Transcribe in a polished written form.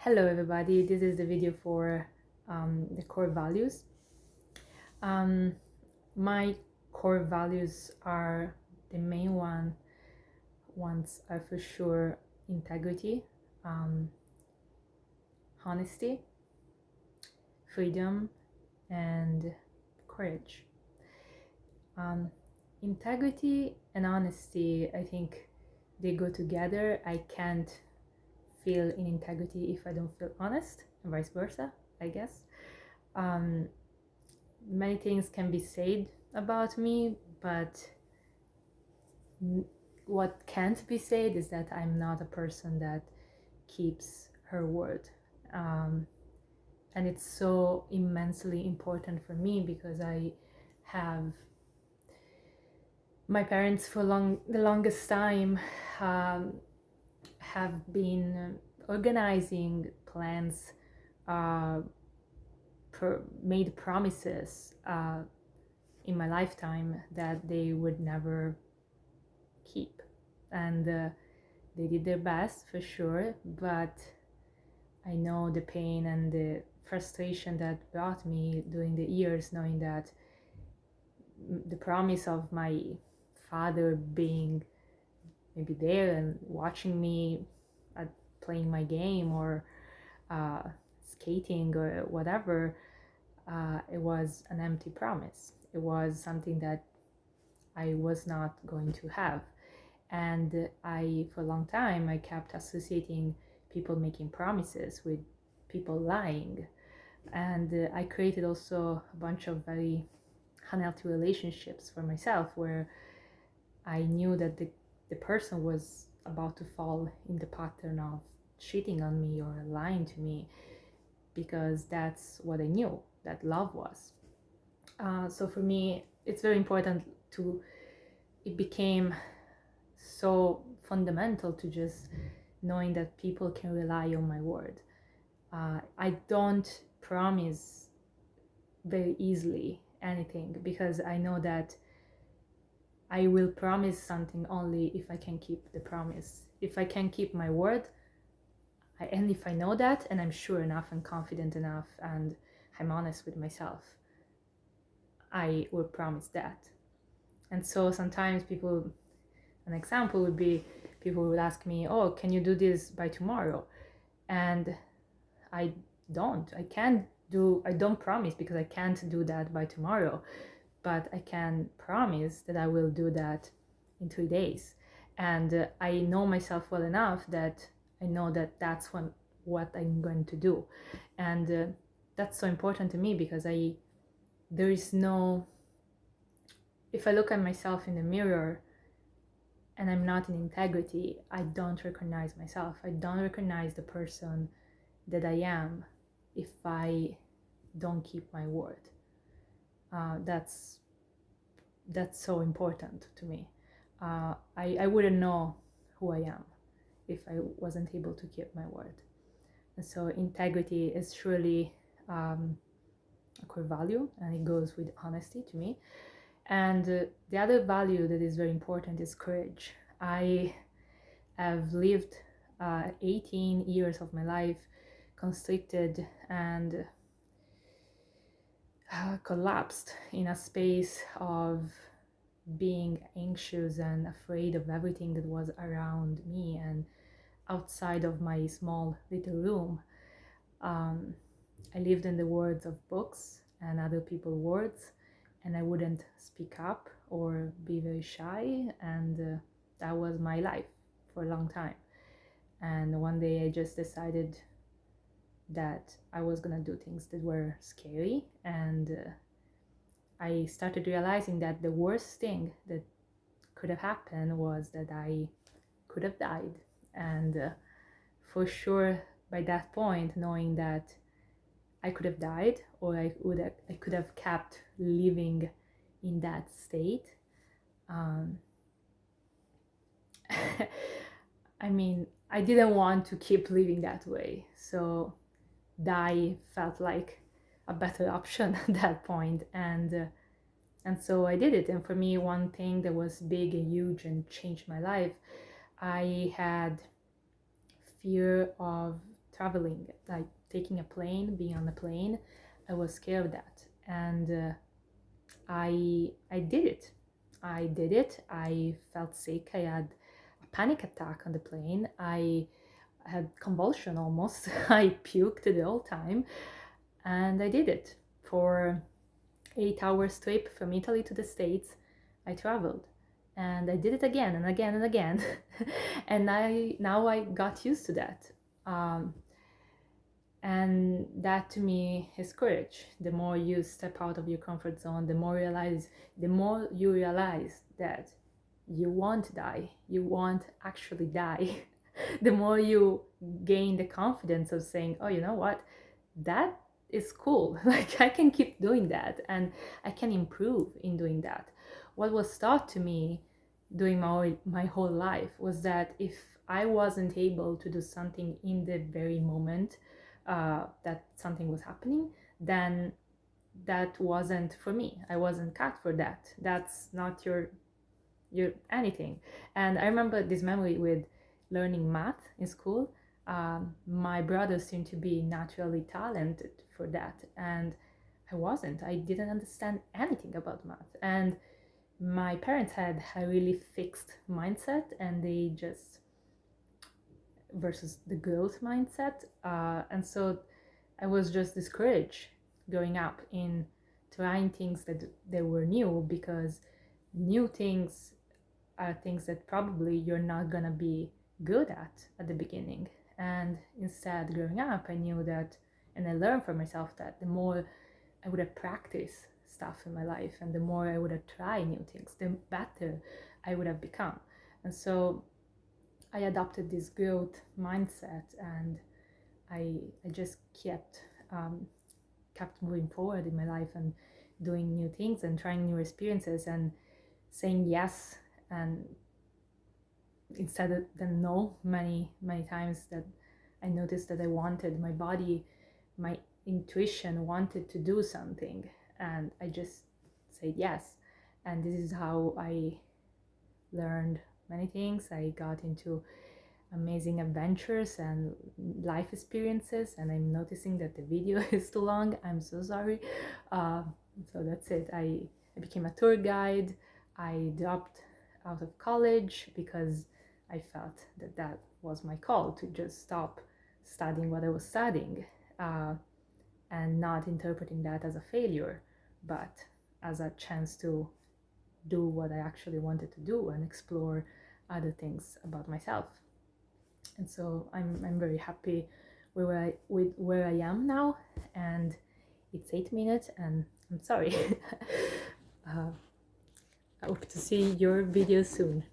Hello everybody, this is the video for the core values. My core values are the main ones are for sure integrity, honesty, freedom, and courage. Integrity and honesty, I think they go together. I can't feel in integrity if I don't feel honest, and vice versa, I guess. Many things can be said about me, but what can't be said is that I'm not a person that keeps her word. And it's so immensely important for me because I have my parents for the longest time have been organizing plans, made promises in my lifetime that they would never keep, and they did their best for sure, but I know the pain and the frustration that brought me during the years, knowing that the promise of my father being maybe there and watching me at playing my game or skating or whatever, it was an empty promise. It was something that I was not going to have. And for a long time, I kept associating people making promises with people lying. And I created also a bunch of very unhealthy relationships for myself where I knew that the person was about to fall in the pattern of cheating on me or lying to me, because that's what I knew that love was. So for me, it's very important it became so fundamental to just knowing that people can rely on my word. I don't promise very easily anything because I know that I will promise something only if I can keep the promise. If I can keep my word, and if I know that and I'm sure enough and confident enough and I'm honest with myself, I will promise that. And so sometimes an example would be people would ask me, oh, can you do this by tomorrow? And I don't promise because I can't do that by tomorrow, but I can promise that I will do that in 3 days. And I know myself well enough that I know that that's what I'm going to do. And that's so important to me because there is no, if I look at myself in the mirror and I'm not in integrity, I don't recognize myself. I don't recognize the person that I am if I don't keep my word. That's so important to me. I wouldn't know who I am if I wasn't able to keep my word. And so integrity is surely a core value, and it goes with honesty to me. And the other value that is very important is courage. I have lived 18 years of my life constricted and collapsed in a space of being anxious and afraid of everything that was around me and outside of my small little room. I lived in the words of books and other people's words, and I wouldn't speak up or be very shy, and that was my life for a long time. And one day I just decided that I was gonna do things that were scary, and I started realizing that the worst thing that could have happened was that I could have died. And for sure, by that point, knowing that I could have died or I could have kept living in that state. I mean, I didn't want to keep living that way, so die felt like a better option at that point, and so I did it. And for me, one thing that was big and huge and changed my life, I had fear of traveling, like taking a plane, being on a plane. I was scared of that, and I did it. I did it. I felt sick. I had a panic attack on the plane. I had convulsion almost. I puked the whole time, and I did it for 8 hours trip from Italy to the States. I traveled, and I did it again and again and again, and now I got used to that. Um, and that to me is courage. The more you step out of your comfort zone, the more you realize that you won't die, you won't actually die. The more you gain the confidence of saying, oh, you know what, that is cool. Like, I can keep doing that, and I can improve in doing that. What was taught to me during my whole life was that if I wasn't able to do something in the very moment that something was happening, then that wasn't for me. I wasn't cut for that. That's not your anything. And I remember this memory with learning math in school. My brother seemed to be naturally talented for that, and I wasn't. I didn't understand anything about math, and my parents had a really fixed mindset, and they just versus the growth mindset, and so I was just discouraged growing up in trying things that they were new, because new things are things that probably you're not gonna be good at the beginning. And instead, growing up, I knew that, and I learned for myself that the more I would have practiced stuff in my life, and the more I would have tried new things, the better I would have become. And so I adopted this growth mindset, and I just kept moving forward in my life and doing new things and trying new experiences and saying yes, and instead of than no, many times that I noticed that I wanted, my body, my intuition wanted to do something, and I just said yes. And this is how I learned many things. I got into amazing adventures and life experiences, and I'm noticing that the video is too long. I'm so sorry. uh, so that's it. I became a tour guide. I dropped out of college because I felt that that was my call, to just stop studying what I was studying, and not interpreting that as a failure, but as a chance to do what I actually wanted to do and explore other things about myself. And so I'm very happy with where I am now, and it's 8 minutes, and I'm sorry. I hope to see your video soon.